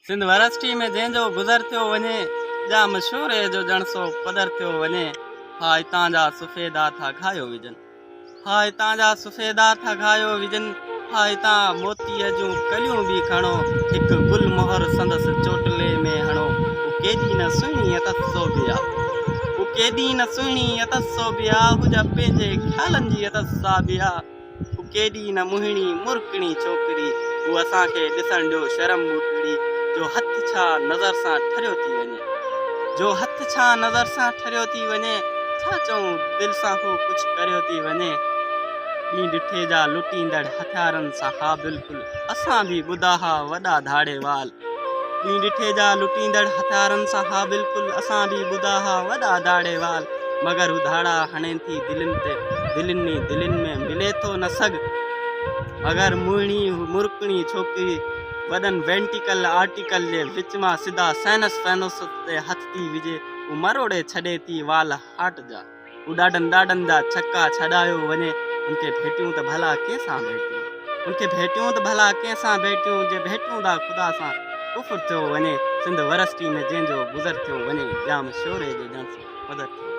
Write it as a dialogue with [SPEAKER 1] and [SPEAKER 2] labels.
[SPEAKER 1] सिंध वरसिटी में जंहिंजो गुज़र थियो वञे, जा मशहूर जो जणसो पदर थियो वञे। हा हितां जा सुफ़ेदा था घायो विझनि, हा हितां जा सुफ़ेदा था घायो विझनि। हा हितां मोतीअ जूं कलियूं बि खणो, हिकु गुल मोहर संदसि चोटले में हणो। हू केॾी न सुहिणी अथसि सोभिया, हू केॾी न सुहिणी अथसि सोभिया, हुजा पंहिंजे ख़्यालनि जी अथसि साबिया। हू केॾी न मुहिणी मुरकणी छोकिरी, हू असांखे ॾिसण ॾियो शर्म ॿूटड़ी। जो हथ छा नज़र सां ठरियो थी वञे, जो हथ छा नज़र सां ठरियो थी वञे, छा चऊं दिलि सां हू कुझु करियो थी वञे। ॾींहुं ॾिठे जा लुटींदड़ हथियारनि सां, हा बिल्कुलु असां बि ॿुधा हा वॾा धाड़े वाल। ॾींहुं ॾिठे जा लुटींदड़ हथियारनि सां, हा बिल्कुलु असां बि ॿुधा हा वॾा धाड़े वाल। मगर हू धाड़ा हणे थी दिलनि ते, दिलनि में मिले थो न सघ। मगर मुहिणी मुरकणी छोकिरी वॾनि वेंटिकल आर्टिकल जे विच मां सिधा साइनस फैनोस ते हथ थी विझे। हू मरोड़े छॾे थी वाल हाट जा, हू ॾाॾनि जा छक्का छॾायो वञे। उनखे भेटियूं त भला कंहिंसां भेटियूं, उनखे भेटियूं त भला कंहिंसां भेटियूं, जे भेटूं था ख़ुदा सां कुफर थियो वञे। सिंध वरसिटी में जंहिंजो गुज़र थियो वञे, जाम शोरे जो ॼणसो पदर थियो।